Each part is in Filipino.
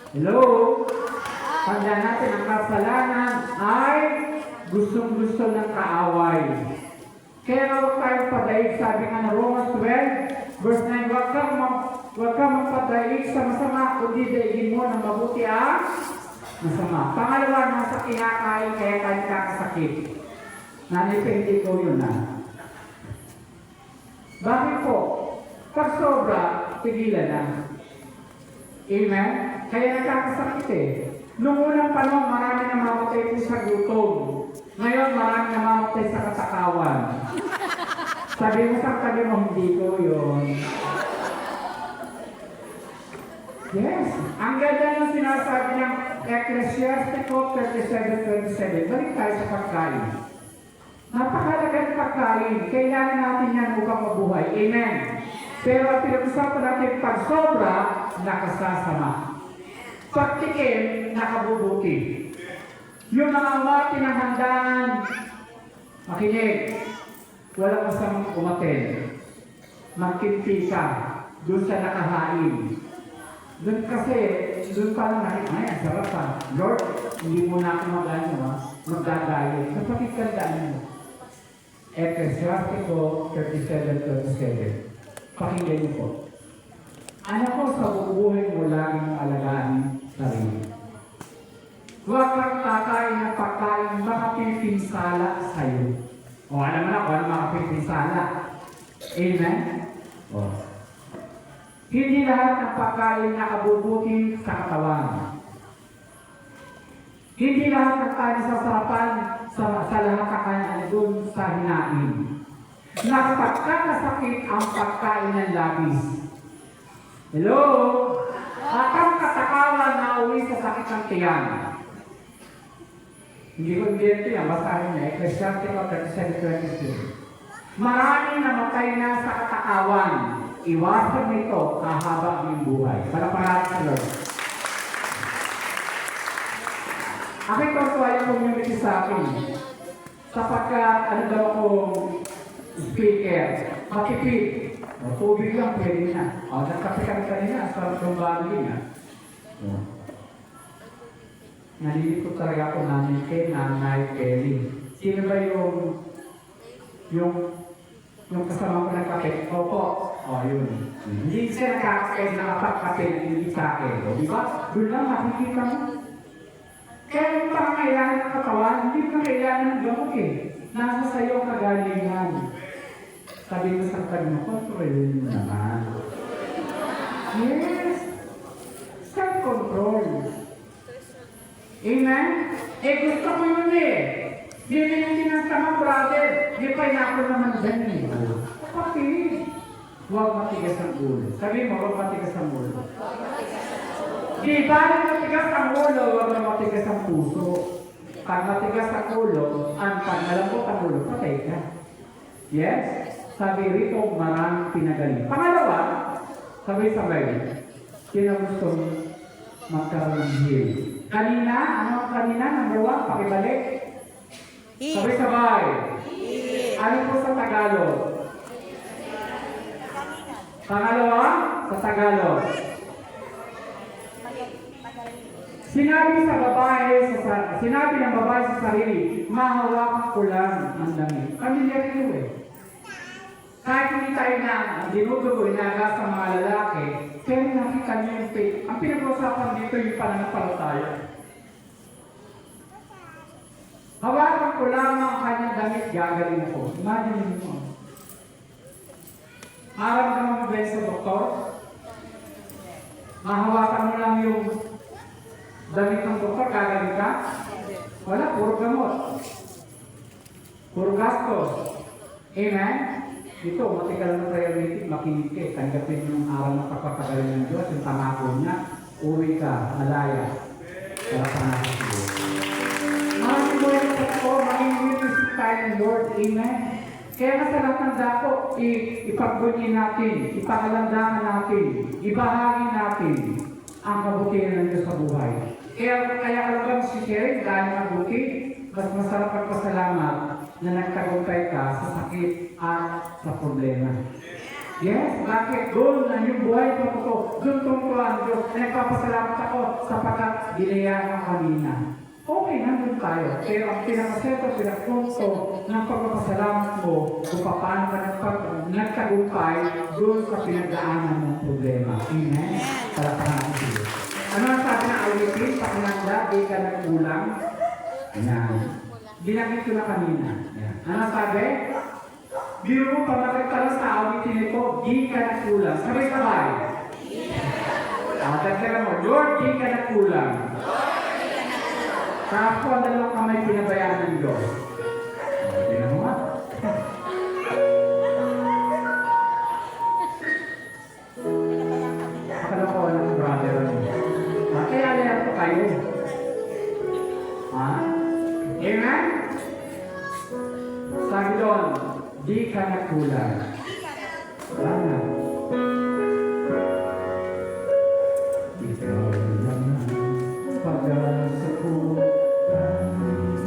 Hello? Tandaan natin, ang kasalanan ay gustong-gusto ng kaaway. Kaya huwag tayong padaig, sabi nga ng Romans 12, verse 9, huwag kang magpadaig sa masama, kundi daigin mo ng mabuti ang masama. Pangalawa, nasa kinakain, kaya tayo kakasakit. Nanay pa hindi ko yun Bakit po? Pag sobra, tigilan na. Amen? Kaya nakakasakit Noong unang panahon, marami na mamatay po sa gutom. Ngayon, marami na mamatay sa katakawan. Sabi mo sa tabi mo, hindi ko yun. Yes. Ang ganda ng sinasabi ng Ecclesiasticus 37:27. Balik tayo sa pagkain. Napakalaga ng pagkain. Kailangan natin yan upang mabuhay. Amen. Pero ang pinag-usapan natin, pag sobra, nakasasama. Pagtikim, nakabubuti. Yung mga umati ng handaan, makinig, walang masamang umaten. Magkinti ka, doon sa nakahain. Doon kasi, doon pa lang natin, ay, ang sarap pa. Lord, hindi mo na ako magdadayo. Kapatid tandaan mo. Ecclesiasticus 37:27. Pakinggan niyo po. Anak ko, sa bubuhay mo laging mong alagaan sarili. Huwag kang kakain ng pagkain makapipinsala sa'yo. O alam mo na kung ano makapipinsala. Amen? O. Hindi lahat ng pagkain nakabubuti sa katawan. Hindi lahat ng kain sa sarapan sa lahat kakain doon sa hinain. Napagkakasakit ang pagkain ng labis. Hello? At ang katakawan na uwi sa sakit ng tiyan. Hindi ko hindi yan, basahin niya. Ecclesiasticus 37:22. Marami namatay na sa katakawan. Iwasan nito, kahaba ang buhay. Para sa Lord. Aking tuwa yung community sa akin. Sapagkat, ano daw akong speaker, matipid. O, tubig lang, pwede na. O, nagkape kami kanina, sa rumbali na. Nalilito talaga ako namin kay Nanay Kelly. Sino ba yung kasama ko ng kape? Opo. O, yun. Hindi siya nakakape, nakapagkape, hindi sa akin. O, di ba? Doon lang makikita mo. Kaya yung pangangailangan ng katawan, hindi ka kailangan ng gamot Nasa sa'yo kagalingan. Sabi ko sa kanya, kontrolin mo naman. Yes. Self-control. Amen? Gusto ko yun Bibili ng tama, brother. Di pa inako naman dyan Kapatid. Huwag matigas ang ulo. Sabi mo, huwag matigas ang ulo. Di ba na matigas ang ulo, huwag na matigas ang puso. Pag matigas ang ulo, pag malambot ang ulo, patay ka. Yes? Sabi rito, maraming pinagaling. Pangalawa, sabay-sabay, sino gusto magkaroon ng heal? Kanina, number 1, pakibalik. Sabay-sabay. Ano po sa Tagalog? Pangalawa, sa Tagalog. Sinabi ng babae sa sarili, mahawakan ko lang ang damit. Pamilyar ito Kahit hindi tayo na dinudugo, inaga sa mga lalaki, pero nakita niyo yung faith. Ang pinag-usapan dito yung pananampalataya. Hawakan ko lang ang kanyang damit, gagaling ko. Imagine mo. Maramdaman mo ba sa doktor? Mahawakan mo lang yung damit ng doktor, gagaling ka? Wala, puro gamot. Puro gastos. Amen? Dito, matigal na priority, makinig ka. Tanggapin yung araw ng pagpapagaling ng Diyos, yung pangako niya, uwi ka, malaya. Para pangasin ko. Maraming mo yung totoo, maging witness tayo ng Lord. Amen? Kaya nga sa lahat ng dako, ipagbunyin natin, ipangalandangan natin, ibahagi natin ang kabutihan ng Diyos sa buhay. Kaya kalabang si Sherry, dahil mabuti, mas masarap magpasalamat na nagtagumpay ka sa sakit at sa problema. Yes, bakit? Doon na yung buhay ko ko. Doon tungkulan ko. Nagpapasalamat ako sapagkat ginaya ka kanina. Okay, nandun tayo. Pero ang pinakaseto, pinakapunto ng pagpapasalamat mo kung paano ka nagtagumpay doon sa pinagdaanan ng problema. Amen? Palakpakan natin. Ano ang sabi na awitin? Pakinanda, di ka nagkulang. Ayan. Binanggit ko na kanina. Ayan. Ano ang sabi? Biro mo pag ka sa awitin ito, di ka nagkulang. Sabay-sabay. Dagdagan mo, Lord, di ka nagkulang. Tapos ang dalawang kamay pinabayaan ng Diyos. Tingnan mo nga. Pakalakuan ng brother. Kaya lahat ko kayo. Amen? Sabi doon, di ka nagkulang. Wala na. Ikaw lang pag-asa ko.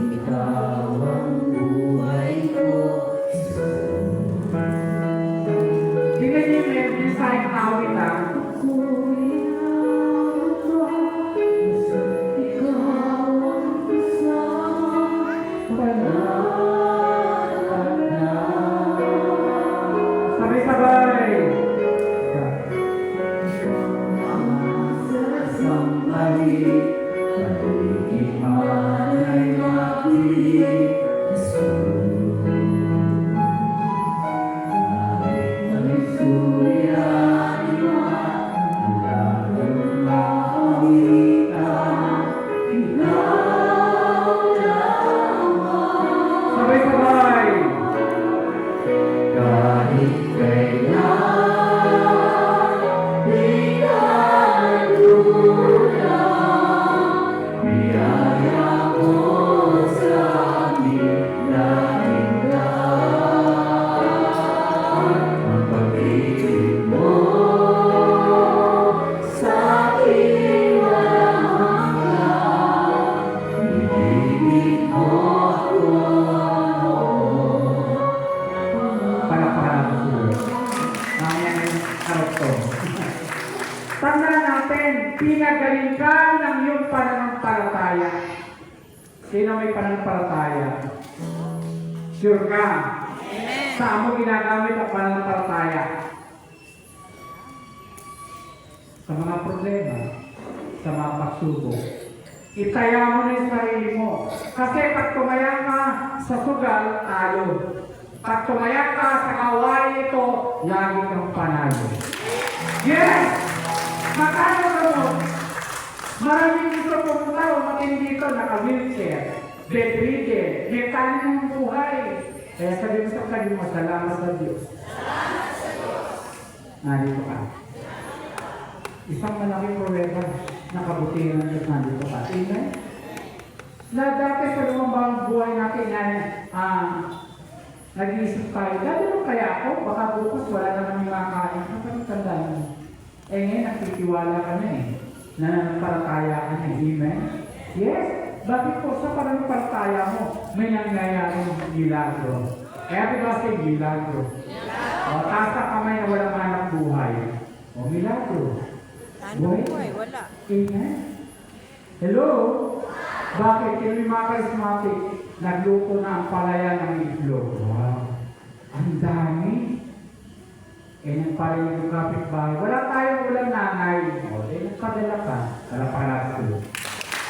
Ikaw ang buhay ko. Tingnan niyo yung design awit ha. Sabay-sabay. Sabay-sabay. Kahit kailan di ka nagkulang, biyaya mo sa amin laging ang pag-ibig mo sa akin walang hanggan, ibigin mo ako. Tandaan natin, pinagaling ka ng iyong pananampalataya. Sino may pananampalataya? Sure ka? Saan mo ginagamit ang pananampalataya? Sa mga problema, sa mga pagsubok. Itaya mo na yung sarili mo. Kasi pag tumaya ka sa sugal, talo. Pag tumaya ka sa kaway ito, lagi kang panalo. Yes! Makano mo? Maraming gusto pumunta o matindi dito, naka-wheelchair, bedridden, may kanin ng buhay. Kaya sabi mo sa kanya mo, salamat sa Diyos. Nandito ka. Isang malaking pruweba na kabutihan ng Diyos nandito ka. Amen? Na dati sa lumabang buhay natin na nag-iisip tayo, dati mo kaya ako, baka bukas wala naman yung makakain. Ang tandaan mo. Ngayon, nakitiwala ka na nananampalataya ka na. Amen? Yes? Bakit po sa pananampalataya mo, may nangyayaring milagro. Kaya diba sa milagro? O, taas na kamay na walang hanap buhay. O, milagro. Hanap buhay, wala. Amen? Hello? Bakit? Yung mga charismatic, nagluto na ang palaya ng itlog. Wow! Ang dami! Nang paling yung kapitbahay, wala tayong ulang nanay. O, nagpadala ka. Wala pa natin.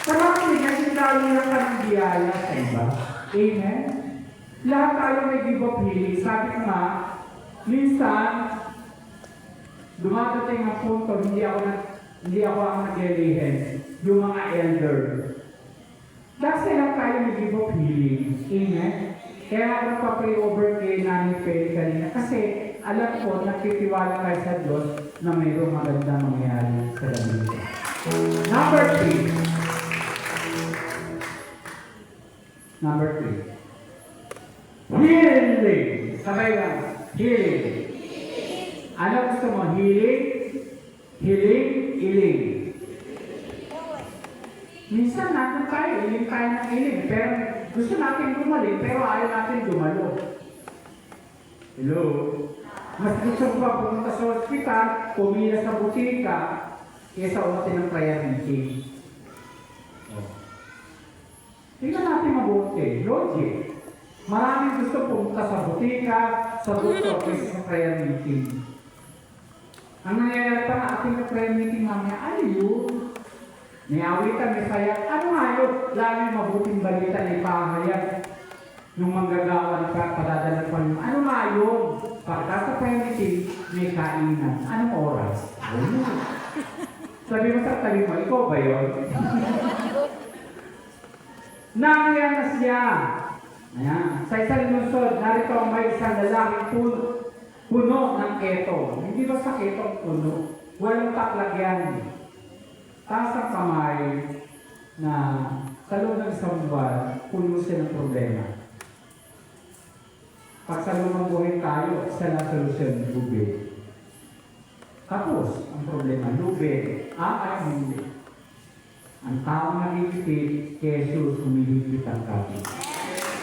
Marami nga, sinali lang ka ng biyaya sa iba. Amen? Lahat tayo may give up healing. Sabi ko nga, minsan, dumadating ang punto, hindi ako ang naglilihin. Yung mga elder. Kasi lang tayo may give up healing. Amen? Kaya ako nagpa-pray over kay Nani Faye kanina. Kasi, alam ko, nagtitiwala kayo sa Diyos na mayroong maganda mangyayari sa lamig. Number 3. Healing. Sabay lang. Healing. Ano gusto mo? Healing? Healing? Healing. Minsan natin tayo, iling tayo ng iling. Pero gusto natin gumaling, pero ayaw natin gumalo. Hello? Mas gusto mo ba pumunta sa ospital, pumila sa butika, kaysa umatin ng prayer meeting? Tingnan natin mabuti. Logic. Maraming gusto pumunta sa butika, sa doktor, kaysa sa prayer meeting. Ang nangyayari pa na ating prayer meeting namin, ano yun? May awitan, may saya. Ano nga yun? Lalo yung mabuting balita na ipahayag nung manggagawa ng padadala pa yun. Ano nga yun? Pagka sa prayer meeting, may kainan. Anong oras? Ano? Sabi mo sa tabi mo, ikaw ba yun? Nangyayari na siya. Ayan. Sa isang lungsod, narito ang may isang lalaking puno ng keto. Hindi ba sa keto ang puno? Walang taklagyan. Taas ang kamay na sa loob ng isang buwan, puno siya ng problema. Pag sa loob ng buhay tayo, isa na solusyon, lubid. Tapos, ang problema, lubid. Ay, hindi. Ang taong nagigipit, Jesus, humihigit ang kapit.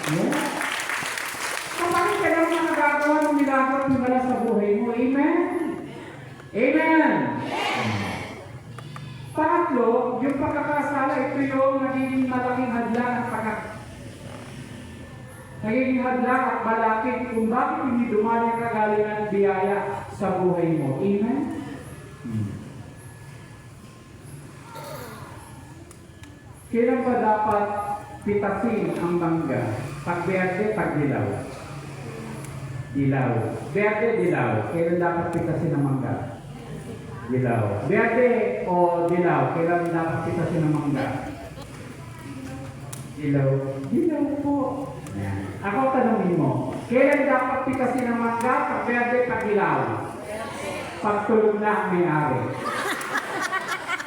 Yeah? So, bakit kailangan na nagagawa ng milagro at himala sa buhay mo? Amen? Amen! Pangatlo, yung pagkakasala, ito yung nagiging malaking hadlang nagiging hadlang at balakid kung bakit hindi dumali ang kagalingan ng biyaya sa buhay mo. Amen? Kailan ba dapat pitasin ang mangga? Pag berde, pag dilaw. Dilaw. Berde, dilaw. Kailan dapat pitasin ang mangga? Dilaw. Berde o dilaw? Kailan dapat pitasin ang mangga? Dilaw. Dilaw po. Yan. Ako tanongin mo, kailan dapat pitasin ang mangga? Pag berde, pag dilaw? Pag tulog na ang may-ari.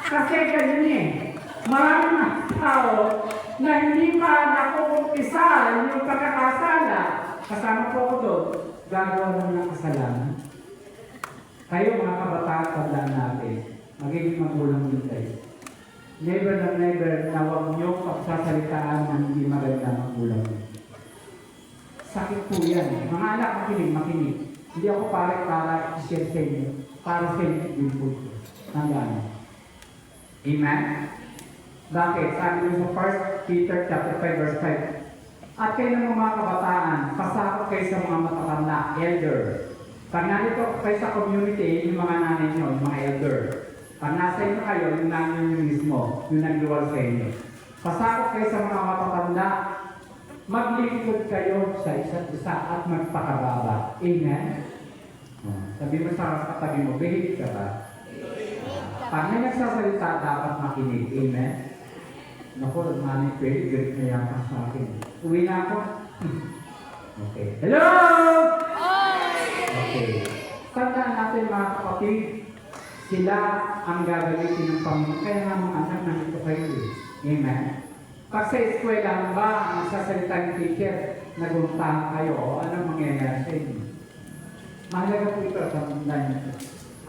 Kasi ganyan eh. Maraming na tao na hindi pa nakukumpisa yung pagkakasala. Kasama po ako doon, gagawa naman ng kasalanan. Kayo mga kabataan, tandaan natin, magiging magulang din kayo. Never na never na huwag niyong pagsasalitaan ng hindi maganda magulang. Sakit po yan. Mga anak, makinig. Hindi ako para i-share sa inyo. Para sa inyo din po. Tandaan. Amen? Bakit? Sabi mo sa 1 Peter chapter 5 verse 5. At kayo ng mga kabataan, pasakot kayo sa mga matatanda, elder. Pag nandito kayo sa community, yung mga nanay nyo, yung mga elder. Pag nasa inyo kayo, yung nanay nyo mismo, yung nagluwal sa inyo. Pasakot kayo sa mga matatanda, maglingkod kayo sa isa't isa at magpakababa. Amen? Sabi mo sa katabi mo, behave ka ba? Pag may nagsasalita, dapat makinig. Amen? Naku, nagmani pwede, galit na yata sa akin. Uwi na ako. Okay. Hello! Okay. Tandaan natin mga kapatid, sila ang gagalitin ng Panginoon. Kaya nga mga anak, nandito kayo. Amen? Pag sa eskwela ba, ang nagsasalita ng teacher, naguntahan kayo, o anong mangyayari sa inyo? Mahalaga po ito, tandaan nyo.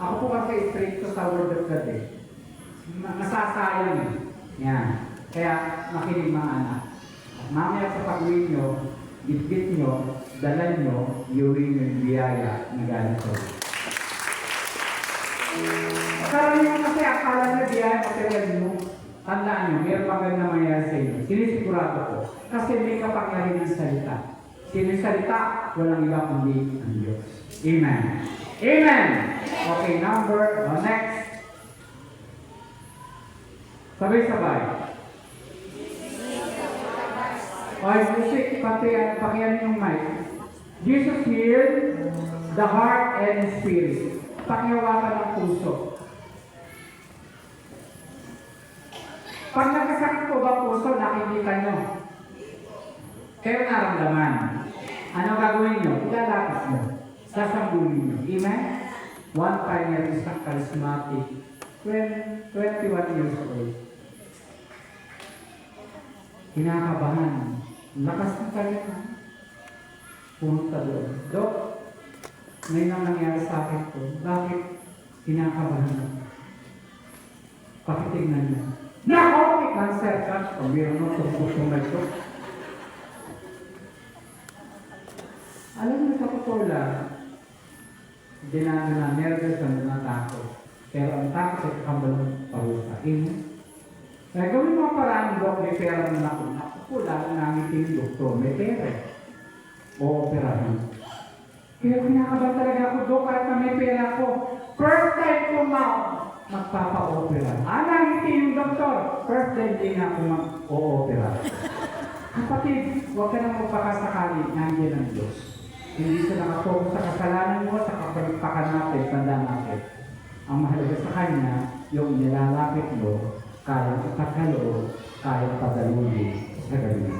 Ako po kasi straight to sa word of God eh. Nasasayang eh. Yan. Kaya makinig mga anak. Mamaya sa pag-uwi nyo, bitbit nyo, dala nyo, iuwi nyo yung biyaya na galing sa uwi. Karamihan kasi akala na biyaya material mo. Tandaan nyo, mayroon maganda mangyayari sa inyo. Sinisigurado ko. Kasi may kapangyarihan ng salita. Sinisalita, walang iba kundi ang Diyos. Amen. Amen! Okay, next. Sabay-sabay. Okay, music, pakiyan yung mic. Jesus healed the heart and spirit. Pakihawakan ng puso. Pag nagkasakit po ba puso, nakikita nyo. Kayo naramdaman. Ano gagawin nyo? Ilalapit nyo. Sasambulin nyo. Amen? One pioneer isang charismatic, 21 years old. Kinakabahan. Lakas ng kanya. Pumunta doon. Dok, ngayon ang nangyari sa akin ko. Bakit kinakabahan ako? Pakitignan niya. Nako! May cancer ka. Pambira mo, tumpok na ito. Alam mo, sa totoo lang, Hindi na nervous, hindi na takot. Pero ang takot ay kabalong parusa. Kaya gawin mo parang, Dok, may pera na ako. Ako, lalo namin yung doktor, may pera. O operahan. Kaya kinakabahan talaga ako, Dok, kahit na may pera ko. First time ko magpapa-opera. Hindi yung doktor. First time din ako mag-o-opera. Kapatid, huwag ka nang magpakasakali, nandiyan ang Diyos. Hindi siya nakafocus sa kasalanan mo, sa kapalipakan natin, tanda natin. Ang mahalaga sa Kanya, yung nilalapit mo, kaya ipagkaloob, kaya padalunin sa galing.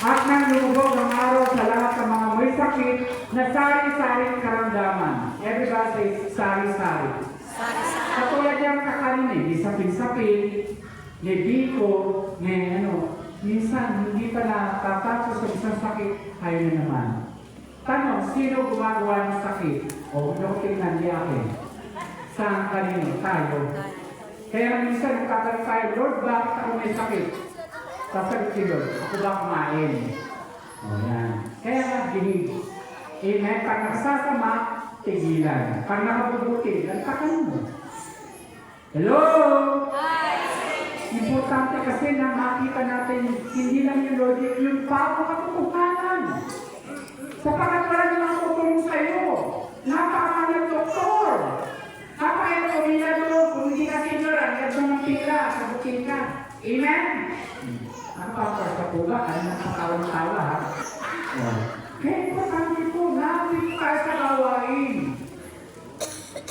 At nang lumubog ng araw sa lahat ng mga may sakit na sari-saring karamdaman. Everybody say, sari-sari. Katulad yung kakanin may sapin-sapin, may biko, may minsan hindi pa natatapos sa isang sakit, ayaw na naman. Tanong, sino gumagawa ng sakit? O, tingnan niya akin. Saan kanino? Tayo. Kaya minsan magkakaroon tayo, Lord, bakit ako may sakit? Sasagot si Lord, ako ba kumain? O yan. Kaya nagdinig. Amen. Pag nakasasama, tigilan. Pag nakabubuti, lantakan mo. Hello? Importante kasi na makita natin, hindi lang yung logic, yung bago katotohanan. Sapagat wala namang tutulong sa'yo. Napakalang doktor. Kapag ito mo, kung hindi ka sigurang, yan mo ng pila, sabutin ka. Amen? Ano pa sa puga? Ano nakakawan-tawa, ha? Kaya importante po, napit tayo sa gawain.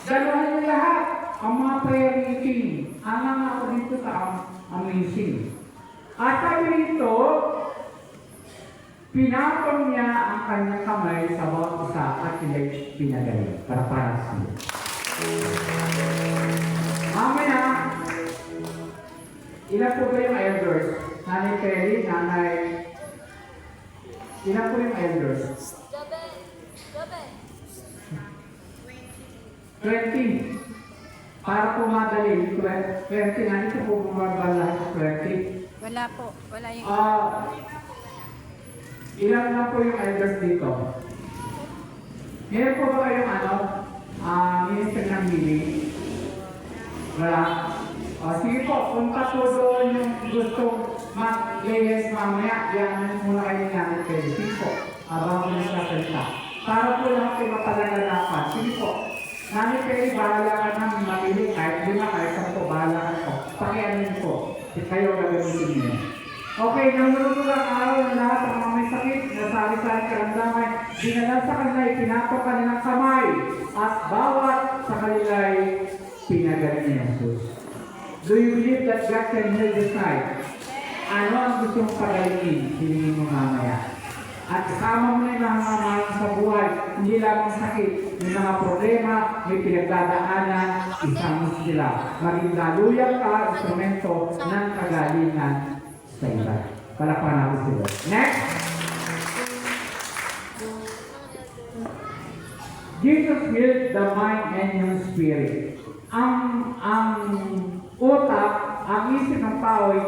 Dalawa yung lahat. Ang mga prayer meeting. Angang ako dito sa amazing. At sabi rito, pinapon niya ang kanyang kamay sa bawat isa at sila'y pinagaling para sa iyo. Mamaya, ilan po ba yung elders? Nanay Kelly, nanay... Ilan po yung elders? 20. Para po madali, 20 na ito po bumabala sa 20. Wala po. Wala yung... Ilan na po yung elders dito? Meron po ba kayong minister ng healing? Wala? Sige po, punta po doon yung gusto mag-layers mamaya, diyan muna kayo namin kayo. Sige po, abang ko na sa salita. Para po lang kayo mapalagalapan. Sige po, namin kayo, bahala ka namin mamili, kahit 5, kahit 10, bahala ka po. Pakianin po, kayo gagamitin niyo. Okay, nangulog ang araw ng lahat ng mga may sakit, nasari-sari karamdaman, dinala sa kanila, ipinatok kanilang kamay, at bawat sa kanila ay pinagaling ni Jesus. Do you believe that God can heal this night? Ano ang gusto mong pagalingin? Hilingin mo mamaya. At kasama mo na yung mga mamahal sa buhay, hindi lamang sakit, may mga problema, may pinagdadaanan, isama sila. Maging daluyang ka, instrumento ng kagalingan sa iba. Palakpan natin sila. Next! Jesus healed the mind and yung spirit. Ang utak, ang isip ng tao ay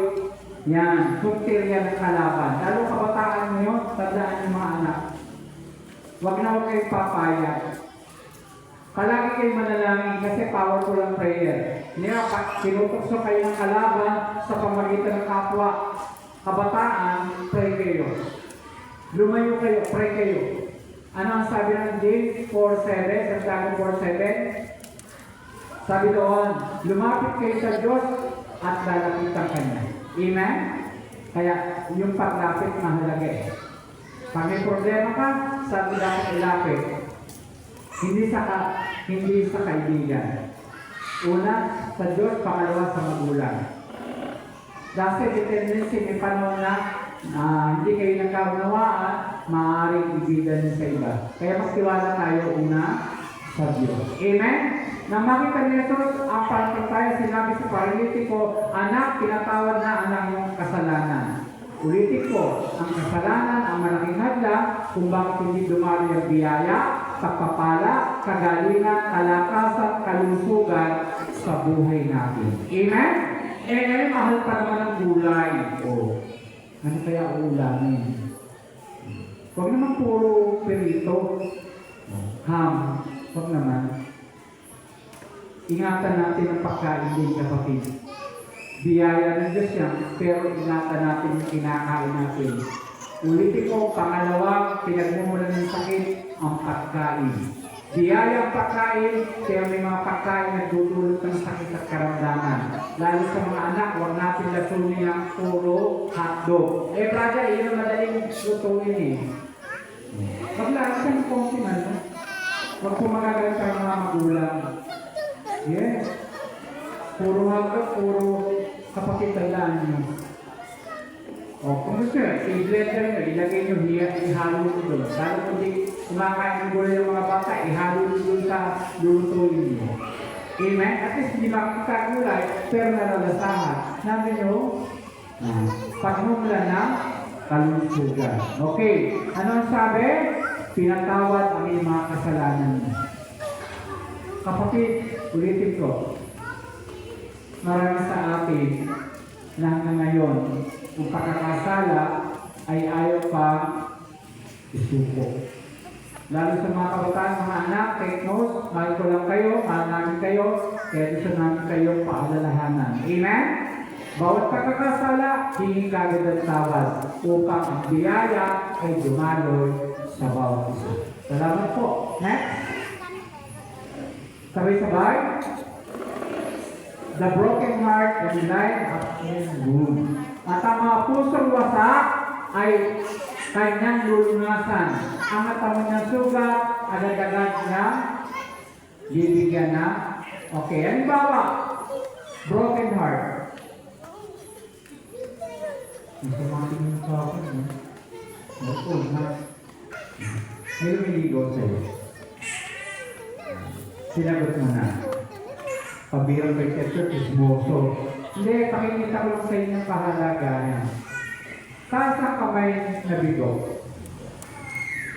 yan, suktirya ng kalaban. Lalo kabataan mo yun, tandaan yung mga anak. Huwag na huwag kayong papayag. Palagi kayong manalangin kasi powerful ang prayer. Tinutokso kayo ng kalaban sa pamagitan ng kapwa. Kabataan, pray kayo. Lumayo kayo, pray kayo. Ano ang sabi ng James 4:7, Santiago 4:7? Sabi doon, lumapit kayo sa Diyos at lalapitan Kanya. Amen? Kaya yung paglapit mahalaga eh. Pag may problema ka, sabi dapat ilapit. Hindi sa kaibigan. Una, sa Diyos, pangalawa sa magulang. Dahil dependency may panahon na hindi kayo nagkaunawaan, maaaring ibigan sa iba. Kaya magtiwala tayo una sa Diyos. Amen? Nang makita ni Jesus, ang palatandaya sinabi sa paralitiko, anak, pinatawad na ang iyong kasalanan. Ulitin ko, ang kasalanan ang malaking hadlang kung bakit hindi dumalo yung biyaya, pagpapala, kagalingan, kalakasan, kalusugan sa buhay natin. Amen? Ngayon, mahal pa naman ang gulay. Ano kaya ulamin? Huwag naman puro perito, ham, Huwag naman. Ingatan natin ang pagkain din, kapatid. Biyaya ng Diyos yan, pero ingatan natin yung kinakain natin. Ulitin ko, pangalawa, pinagmumulan ng sakit, ang pagkain. Biyaya ang pagkain, kaya may mga pagkain na dudulot ng sakit at karamdaman. Lalo sa mga anak, huwag natin lasunin ang puro hotdog. Brother, yun ang madaling lutuin eh. Huwag lang siyang konti na, no? Huwag po magagalit ang mga magulang. Yes. Puro hotdog, puro kapatid tandaan nyo. O, kung gusto nyo, i-blender nyo, ilagay nyo, ihalo nyo doon. Lalo kung di kumakain ng gulay ng mga bata, ihalo nyo doon sa lulutuin nyo. Amen? At least hindi makikita gulay, pero nalalasahan. Nabi nyo, pagmumula ng kalusugan. Okay, ano ang sabi? Pinatawad ang iyong mga kasalanan. Kapatid, ulitin ko. Marami sa atin na hanggang ngayon, ang pagkakasala ay ayaw pa isuko. Lalo sa mga kabataan, mga anak, take notes, mahal ko lang kayo, mahal namin kayo, kaya gusto namin kayo paalalahanan. Amen? Bawat pagkakasala, hingin kagad ang tawad upang ang biyaya ay dumaloy sa bawat isa. Salamat po. Next. Sabay-sabay. The broken heart and life of his wound. At ang mga pusong wasak ay kanyang lulunasan. Ang katawan ng sugat, agad-agad na bibigyan na. Okay, halimbawa, broken heart. Masamating yung sa akin, no? Bakit na? May lumiligaw sa'yo. Sinagot mo na. Pabirang kay Teacher, ismoso. Hindi, pakikita ko lang sa inyo ang kahalagahan. Taas ang kamay na bigo.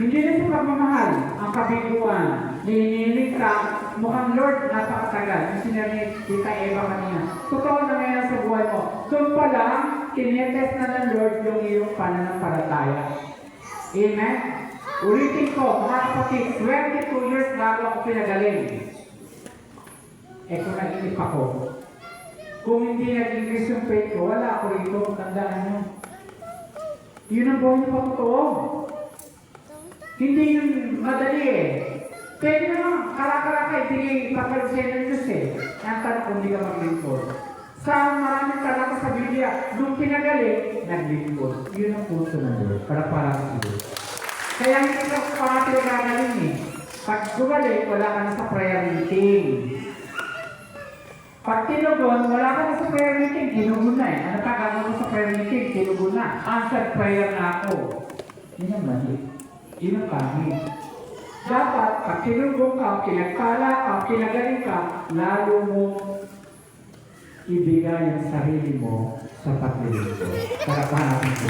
Hindi na sa pagmamahal, ang kabiguan. Nininig ka, mukhang Lord, napakatagal. Yung sinabi kita Eva kanina. Totoo na ngayon sa buhay mo. So pala, tinetest na ng Lord yung iyong pananampalataya. Amen? Ulitin ko, mga kapatid, 22 years bago ako pinagaling. Kung nag-inip ako, kung hindi nag-increase yung faith ko, wala ako rito, tandaan nyo. Yun ang buhay niyo patotoo. Hindi yun madali eh. Pwede naman, kala-kala kayo, hindi papalusin ng Diyos eh. Ang tanong kung hindi ka maglingkod. Sa maraming talaka sa Biblia, nung pinagaling, naglingkod. Yun ang puso ng Diyos, para sa Diyos. Kaya hindi ka parati gagaling eh. Pag gumaling, wala ka na sa prayer meeting. Pag tinugon, wala ka na sa prayer meeting, tinugon na eh. Ano pa gagawin sa prayer meeting? Tinugon na. Answered prayer na ako. Yun ang mali. Yun ang pangit. Dapat, pag tinugon ka, pinagpala ka, pinagaling ka, lalo mo ibigay ang sarili mo sa paglilito. Para pahanapin ko.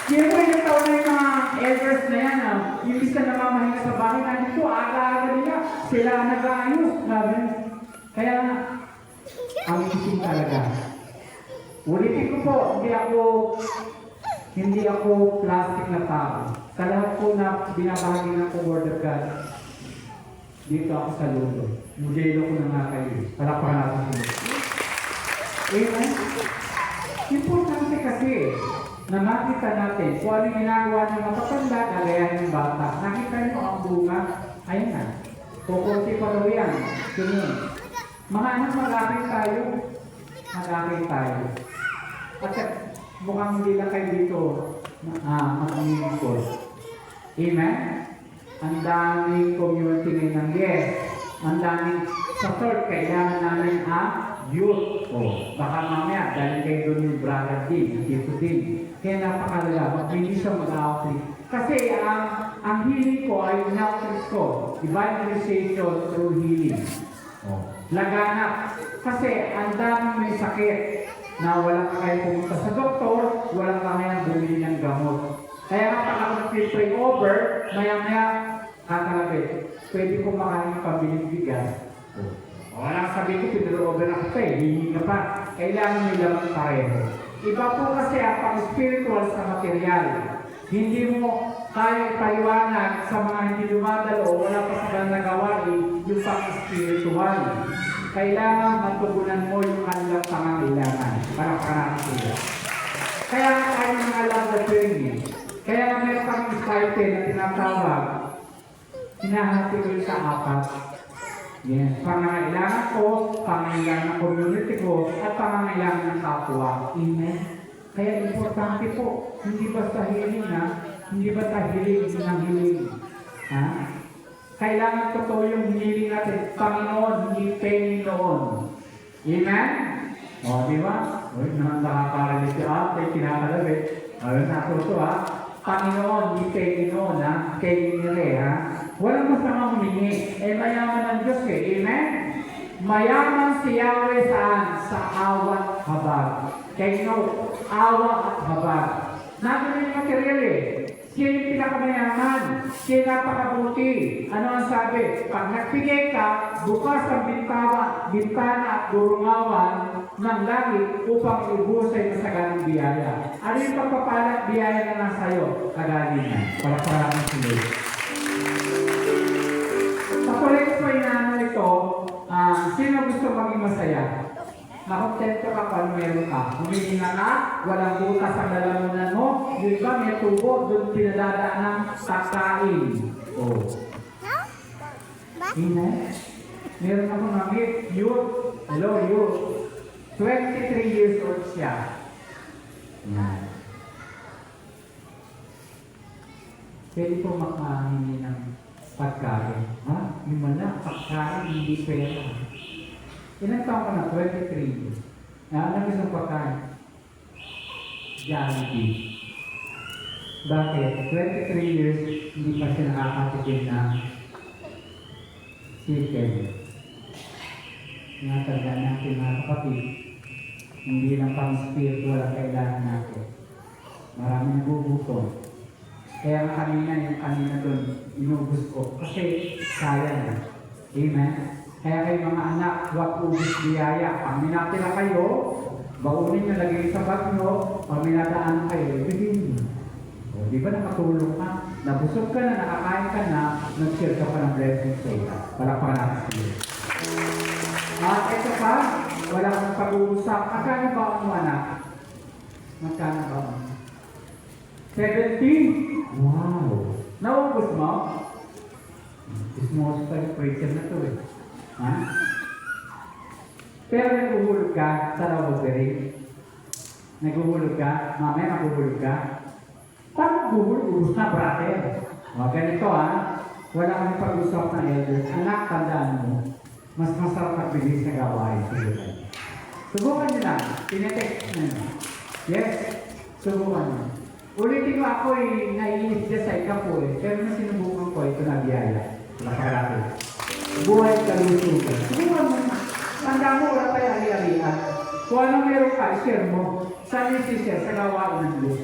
Kaya mo yung taon na yung mga elders na yan, yung isa na mamahinga sa bahay natin po, aga-aga nila, sila nag-aayos. Kaya, ang isip talaga. Ulitin ko po, hindi ako plastic na tao. Sa lahat po na binabahagi ng Word of God, dito ako sa lulo. Mujelo ko na nga kayo. Palapakan natin sila. Amen? Importante kasi na makita natin kung ano yung ginagawa ng matatanda, kagayahan ng bata. Nakita niyo ang bunga, ayun na. Kukunti pa daw yan. Ganun. Mga anak, mag-akit tayo. Mag-akit tayo. At mukhang hindi lang kayo dito mag-aminin ko. Amen? Ang daming community ngayon ng yes. Ang daming sa third, kailangan namin youth. Baka mamaya, dahil kayo doon yung brother din, dito din. Kaya napakalala, hindi siya mag-outreach. Kasi ang healing ko ay in-outreach ko. Evangelization through healing. Laganap. Kasi ang daming may sakit na walang kaya pumunta sa doktor, walang kaya bumili ng gamot. Kaya kapag ako nag-pray over, maya-maya, kakalapit. Pwede ko makain ng pabiling bigas. Walang sabi ko, pinag-over ako pa eh, hindi na pa. Kailangan may lamang pareho. Iba po kasi ang pang-spiritual sa material. Hindi mo kaya ipaliwanag sa mga hindi dumadalo o wala pa sa nagawain yung pang-spiritual. Kailangan matugunan mo yung kanilang pangangailangan para parating sila. Kaya tayo mga love the training. Kaya meron kami stipend na tinatawag, hinahati ko sa apat. Yes, pangangailangan ko, pangangailangan ng community ko, at pangangailangan ng kapwa. Amen? Kaya importante po, hindi basta hiling na, hindi basta hiling ng hiling. Ha? Kailangan totoo yung hiling natin, Panginoon, hindi Panginoon. Amen? O, di ba? Uy, nakakarinig si ate, kinakalabit. Ayun, natuto ha. Panginoon, hindi Panginoon ha. Panginoon ha. Walang masamang humingi. Eh, mayaman ang Diyos eh. Amen? Mayaman si Yahweh saan? Sa awa at habag. Kaya awa at habag. Nandun yung material eh. Siya yung pinakamayaman. Siya yung napakabuti. Ano ang sabi? Pag nagbigay ka, bukas ang bintana at durungawan ng langit upang ibusay sa ganang biyaya. Ano yung pagpapalat biyaya na nasa iyo? Kagalingan. Para sila. Sa college po inaano ito, sino gusto maging masaya? Nakontento ka kung meron ka. Humingi na ka, walang butas ang lalamunan mo. Yung iba may tubo, doon pinadadaan ng pagkain. Oh. Amen? Meron ako namit, youth. Hello, youth. 23 years old siya. Yan. Pwede po makahingi ng pagkain. Ha? Yung wala, pagkain, hindi pera. Ilang taon ka na? 23. Ano gusto pagkain? Jollibee. Bakit? 23 years, hindi pa siya nakakatikin na chicken. Natanda natin mga kapatid, hindi lang pang spiritual ang kailangan natin. Maraming nagugutom. Kaya yung kanina doon, inubos ko. Kasi sayang na. Amen? Kaya kayo mga anak, huwag ubus biyaya. Pag minatira kayo, baunin nyo, lagay sa bag nyo, pag minataan kayo, ibigin nyo. O, di ba nakatulong ka? Nabusog ka na, nakakain ka na, nag-share ka pa ng blessing sa iyo. Para panakasili. At ito pa, wala kang pag-uusap. Magkano ba ang anak? Magkano ba ang 17? Wow! Naubos mo? Ismos pa yung preacher na to eh. Ha? Pero naguhulog ka sa lavabering. Naguhulog ka, mamaya naguhulog ka. Paano naguhulog? Ubus na, brother. O, ganito ha. Wala kami pag-usap na elders. Anak, tandaan mo. Mas masarap at bilis na gawain. Subukan nyo lang. Tinetext nyo. Yes? Subukan nyo. Ulitin ko ako eh, naiinis dyan sa ikapo eh. Pero na sinubukan ko, ito na biyaya. Makarapit. Buhay kalusugan. Subukan mo na. Tanda mo, wala tayo ali-alian. Kung ano meron ka, share mo. Saan yung share? Sa gawain ng Diyos.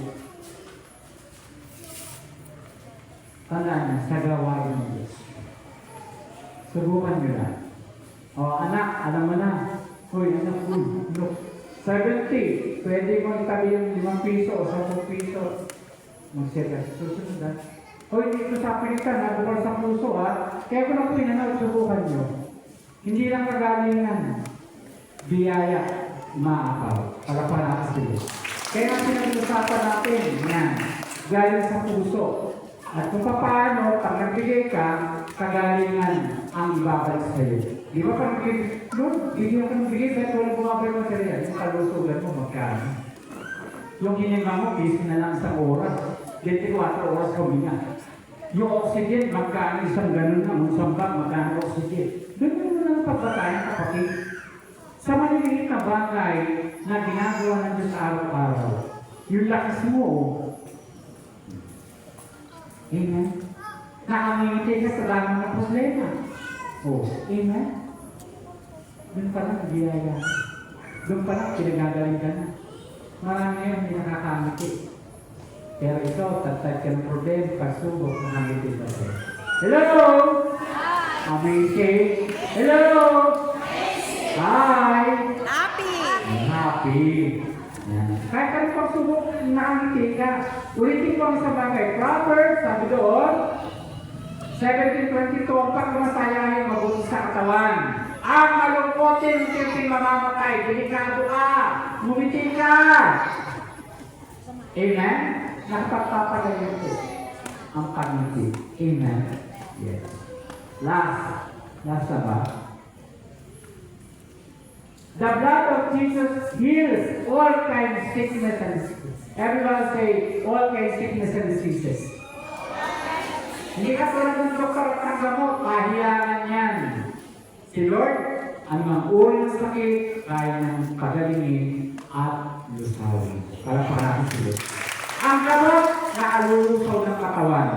Tanda niya, sa gawain ng Diyos. Subukan nyo na. O anak, alam mo na. Hoy, anak ko, look. 70. Pwede mo itabi yung 5 piso o 10 piso. Mag-share ka. Susunod ha. Hoy, dito sa Pilitan ha, bukal sa puso ha. Kaya ko lang pinanaw, subukan nyo. Hindi lang kagalingan. Biyaya, maakaw. Palapanak sila. Kaya pinag-usapan natin, yan. Galing sa puso. At kung paano, pag nagbigay ka, kagalingan ang ibabalik sa iyo. Di ba pag nagbigay, no, hindi ako nagbigay, kahit walang bumabalik mo sa iyo. Yung kalusugan mo, magkano. Yung hininga mo, busy na lang sa oras. 24 oras huminga. Yung oxygen, magkano isang ganun na, isang bag, magkano oxygen. Ganun mo lang pagbatayan, kapatid. Sa maliliit na bagay na ginagawa ng Diyos araw-araw, yung lakas mo, amen? Nakangingiti ka sa dami ng problema. Oh, amen? Doon pa lang, biyaya. Doon pa lang, pinagagaling ka na. Marami ngayon, hindi nakakangiti. Pero ikaw, tatad ka ng problema, pagsubok, nakangiti ka sa'yo. Hello! Amazing! Hello! Hi! Happy! Happy! Yan. Kahit anong pagsubok, nakangiti ka. Ulitin ko ang sa bagay. Proverbs, sabi doon, 17:22, ang pagmasaya ay mabuti sa katawan. Ang malungkotin, unti-unti mamamatay. Delikado ka. Ngumiti ka. Amen? Nagpapapagayon ko ang pangiti. Amen? Yes. Last na ba? The blood of Jesus heals all kinds of sickness and disease. Everyone say, all kinds of sickness and diseases. Hindi ka tulad ng doktor at ng gamot, pahiyangan yan. Si Lord, anumang uri ng sakit, kaya ng pagalingin at lusawin. Para natin si Lord. Ang gamot, naalulusaw ng katawan.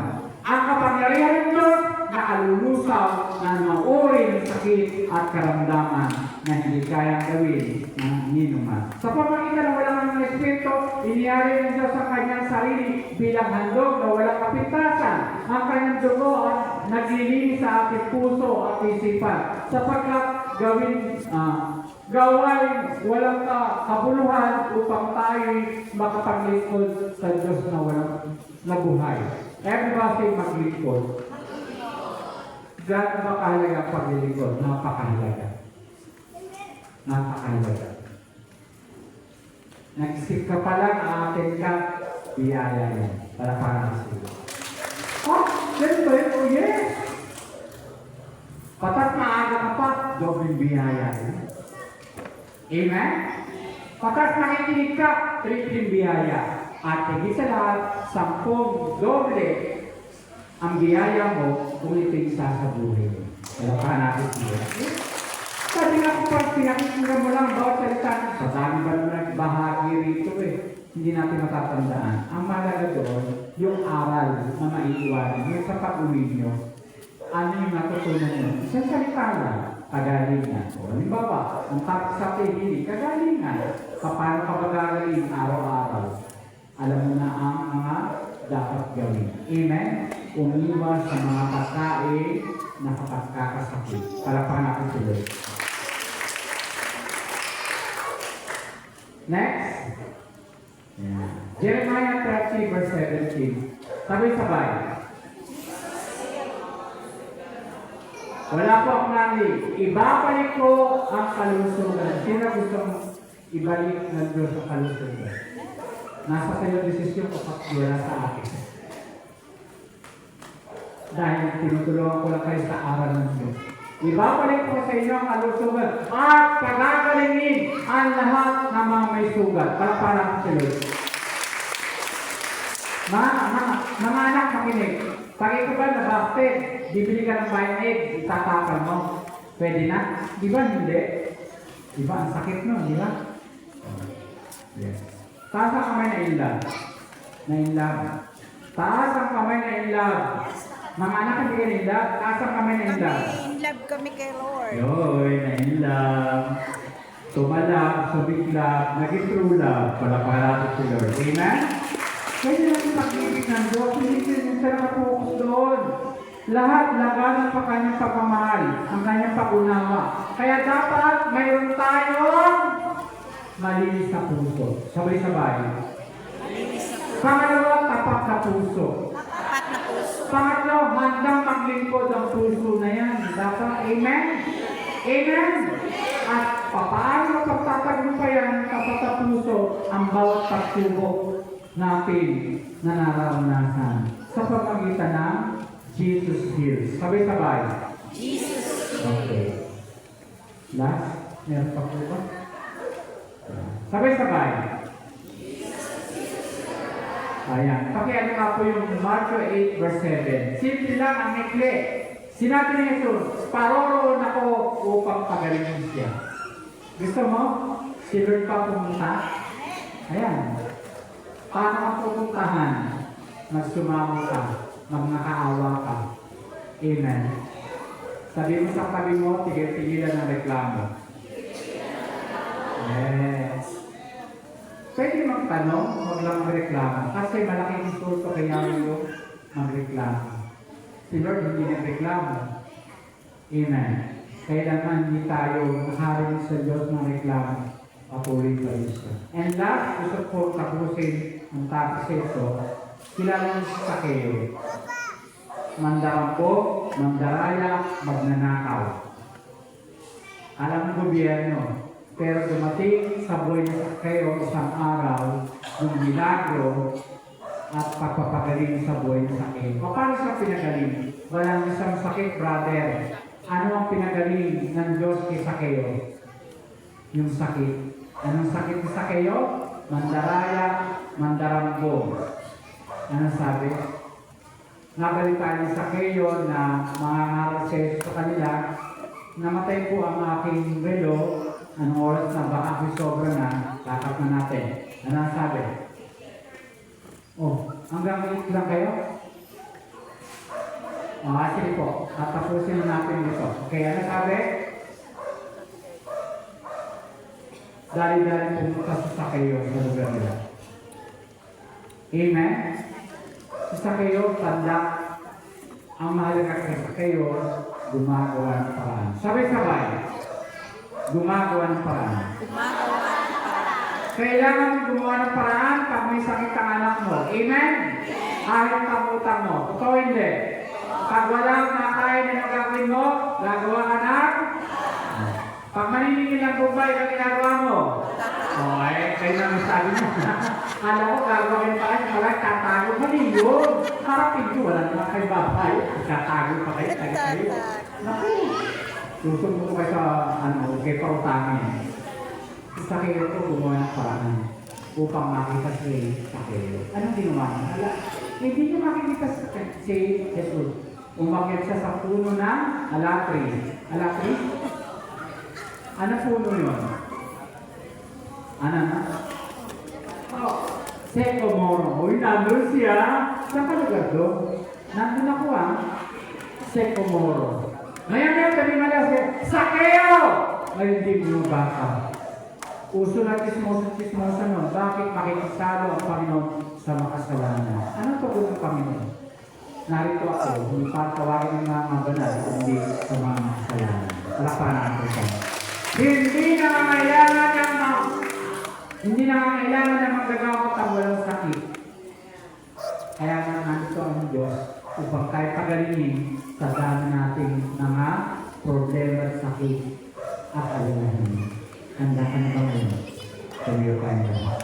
Ang kapangyarihan ng Diyos, naalulusaw ng mga uri ng sakit at karamdaman na hindi kayang gawin ng ninuman. Sa pamagitan ng walang ng Espiritu, iniyari ng Diyos ang kanyang sarili bilang handog na walang kapintasan. Ang kanyang dugo at naglilinis sa ating puso at isipan. Sapagkat gawain walang kabuluhan upang tayo makapaglingkod sa Diyos na walang nabuhay. Everybody maglingkod. Gano'n ba kahalaga ang paglilingkod? Napakahalaga. Napakahalaga. Nag-skip ka pa lang, aatin ka, biyaya yan. Para sila. Oh, ganito yun. Oh, yes! Patat maaga ka pa, dobling biyaya yan. Amen? Patat nakikinig ka, tripling biyaya. At higit sa lahat, 10 doble ang biyaya mo kung ipinsa sa buhay mo. Kaya natin siya. Sabi nga kung pag pinakikira mo lang bawat salita, sa dami ba naman bahagi rito hindi natin matatandaan. Ang mahalaga doon, yung aral na maiiwanan, yung sa pag-uwi nyo, ano yung natutunan nyo? Isang salita lang, kagalingan. O halimbawa, ang tapos sa pili, kagalingan. Paano ka magagaling araw-araw? Alam mo na ang mga dapat gawin. Amen? Umiwas sa mga pagkain na kapagkakasakit. Palakpakan natin tuloy. Next. Yeah. Jeremiah 30 verse 17. Sabay-sabay. Wala po akong nangli. Ibabalik ko ang kalusugan. Sino gustong ibalik ng Diyos ang kalusugan? Nasa kayo desisyon o wala sa akin. Dahil tinutulungan ko lang kayo sa aral ng Diyos. Ibabalik ko sa inyo ang kalusugan at pagagalingin ang lahat ng mga may sugat. Para sa Lord. Mga anak, makinig. Pag ito ba nabakte, bibili ka ng Band-Aid, itatakal mo. Pwede na? Di ba hindi? Di ba? Ang sakit nun, di ba? Yes. Taas ang kamay na inlove. Na inlove. Taas ang kamay na inlove. Mga anak, hindi ka na inlove. Taas ang kamay na inlove. In love kami kay Lord. Yoy, na inlove. Tumalab, subiklab, naging true love. Palapalapit si Lord. Amen? Kaya lang yung pag-ibig ng Diyos, hindi siya nakapokus doon. Lahat labanan pa kanyang pagmamahal, ang kanyang pag-unawa. Kaya dapat mayroon tayong malinis na puso. Sabay-sabay. Pangalawa, tapat na puso. Tapat na puso. Pangatlo, handang maglingkod ang puso na yan. Dapat, amen? Amen? At paano pagtatagumpayan tapat na puso ang bawat pagsubok natin na nararanasan sa pamagitan ng Jesus heals. Sabay-sabay. Jesus heals. Okay. Last, meron pa po ba? Sabay-sabay. Ayan. Pakiano nga po yung Matthew 8 verse 7. Simple lang ang ikli. Sinabi ni Jesus, paroroon ako upang pagalingin siya. Gusto mo? Si Lord pa pumunta? Ayan. Paano ka pupuntahan? Magsumamo ka. Magmakaawa ka. Amen. Sabi mo sa tabi mo, tigil-tigilan ng reklamo. Yes. Pwede magtanong, huwag lang magreklamo. Kasi malaking insulto kaya yung magreklamo. Si Lord hindi nagreklamo. Amen. Kaya naman hindi tayo nakarinig sa Diyos ng reklamo. Patuloy pa rin siya. And last, gusto ko tapusin ang topic ito. Kilala niyo si Sakeo. Mandarampo, mandaraya, magnanakaw. Alam ng gobyerno. Pero dumating sa buhay ni Sakeo isang araw, yung milagro at pagpapagaling sa buhay ni Sakeo. Paano siya pinagaling? Walang isang sakit, brother. Ano ang pinagaling ng Diyos kay Sakeo? Yung sakit. Anong sakit ni Sakeo? Mandaraya, mandarampo. Anong sabi? Nabalitaan ni Sakeo na mga ngaral sa kanila, namatay po ang aking relo. Anong oras na? Baka ako'y sobra na. Lakap na natin. Anong sabi? Oh, hanggang ulit lang kayo? Sige po. Tatapusin na natin dito. Okay, ano sabi? Dali-dali pumunta sa Sakeo sa lugar nila. Amen? Si Sakeo, tanda. Ang mahalaga kay Sakeo, gumagawa ng paraan. Sabay-sabay. Gumagawa ng paraan. Gumagawa ng paraan. Kailangan gumawa ng paraan pag may sakit ang anak mo. Amen? Kahit pangutang mo. Totoo hindi. Pag walang nakain na gagawin mo, gagawa ka ng pag maniningil ng bumbay, ang ginagawa mo. Kayo na masabi mo. Alam ko, gagawin pa kayo, wala tatago. Mali yun. Harapin ko, wala naman kayo babay. Tatago pa kayo, kayo. Naku. Susunod ko kayo sa, kay pautangin. Sa kayo ko, gumawa ng paraan upang makita si Sakeo. Anong ginawa niya? Hindi niya makikita si Jesus. Umakyat siya sa puno ng alatri. Alatri? Ano puno yun? Ano na? Sycamore. Uy, nandun siya. Saan ka lugar doon? Nandun ako Sycamore. Ngayon, sabi mo na siya, Sakeo! Ngayon, di mo baka. Uso na chismosa nun. Bakit makikisalo ang Panginoon sa makasalanan? Anong tugon ng Panginoon? Narito ako, hindi pa tawagin ng mga banal, hindi sa mga makasalanan. Alapan natin siya. Hindi nangangailangan ng magagamot ang walang sakit. Kaya nga nandito ang Diyos upang tayo pagalingin sa dami nating mga problema at sakit at alalahanin. Handa ka na ba ngayon? Tumiyo tayo na.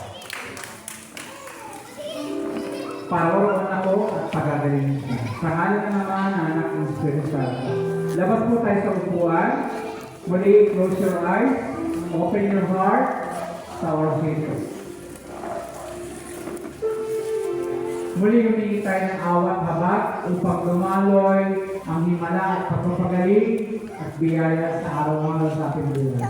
Paroon ako at pagagalingin siya. Sa ngalan ng Ama, ng Anak ng Espiritu Santo. Labas po tayo sa upuan. Muli, close your eyes. Open your heart sa oras. Muli humingi tayo ng awat habag upang lumaloy ang himala at pagpapagaling at biyaya sa araw-araw sa ating buhay.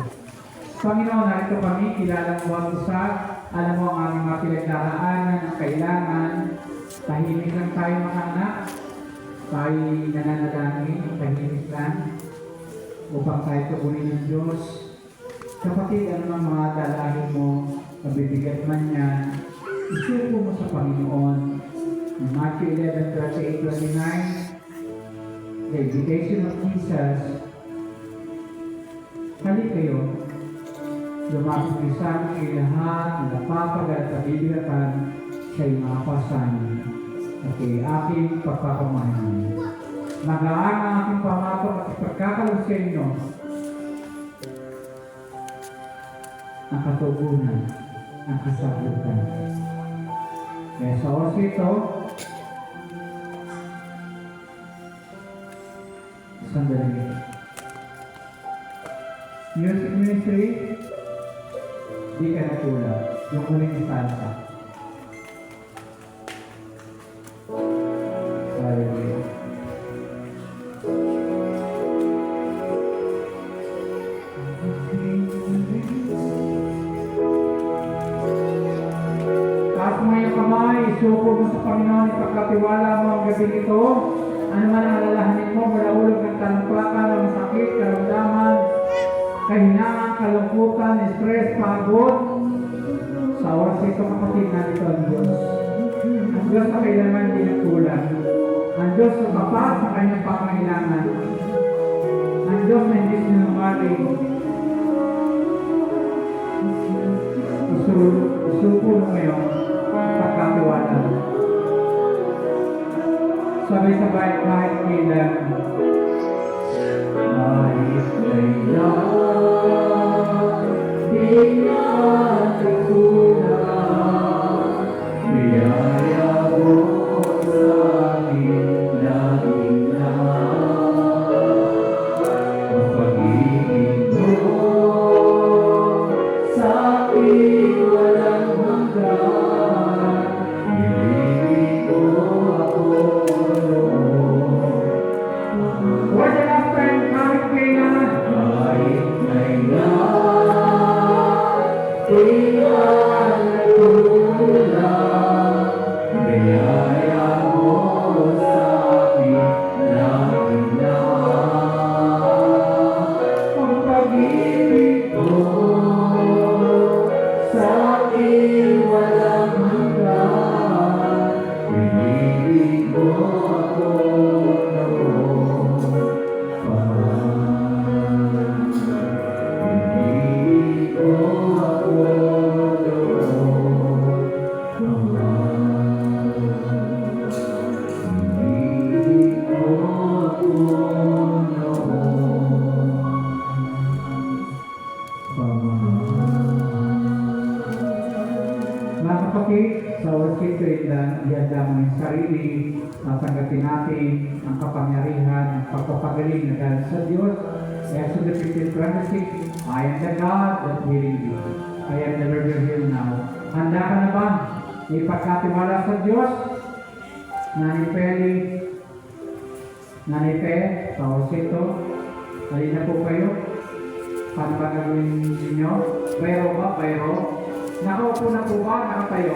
Panginoon, narito kami, kilalang buwag isa, alam mo ang aming mga pinagdaraanan ng kailangan, tahimik lang tayo mga anak, tayo nananalangin, tahimik lang, upang tayo tugunin ng Diyos. Kapatid, ano ang mga dalahin mo, mabibigat man yan, isuko mo sa Panginoon. In Matthew 11:28-29, the invitation of Jesus, hali kayo, lumapit kayo sa amin lahat, na napapagal at pabibigatan sa mga pasan at kay aking pagpapamahan. Magaan ang aking pamatok at pagkakaroon sa inyo ang katugunan, ang kasagutan. Kaya sa oras ito, sandali. Music ministry, di ka natulad. Yung huling salsa. Hallelujah. Taas mo yung kamay, isuko mo sa Panginoon, ipagkatiwala mo ang gabi ito. Ano man ang alalahanin mo, mula ulog ng talumpakan, ang sakit, karamdaman, kahinaan, kalungkutan, stress, pagod. Sa oras ito, kapatid, nandito ang Diyos. Ang Diyos na kailangan din ang kulang. Ang Diyos na tapat sa kanyang pangailangan. Ang Diyos na hindi sinungaling. isuko mo ngayon pagkatiwala. Sabay-sabay kahit kailan. Kahit kailan, di na nagkulang. Biyaya mo sa akin laging lang. Ang pag-ibig mo sa akin walang hanggan. Ibigin mo ako noon. For the last time, kahit kailan. Kahit kailan, di na nagkulang. Biyaya mo sa akin laging lang. Ang pag-ibig mo sa akin walang hanggan. Ibigin mo ako noon pa. Ibigin mo ako noon pa. Ibigin mo ako noon pa. Mga kapatid, sa worship tuwidlan, ihanda mo yung sarili, tanggapin natin ang kapangyarihan, ang pagpapagaling na dahil sa Diyos. Exodus 15:26, I am the God that healing you. I am the Lord your heal now. Handa ka na ba? Ipagkatiwala sa Diyos. Nanay Pe, sa worship to, halina po kayo. Paano ba gagawin ninyo? Bayro ba? Bayro? Nakaupo na po ba? Nakatayo?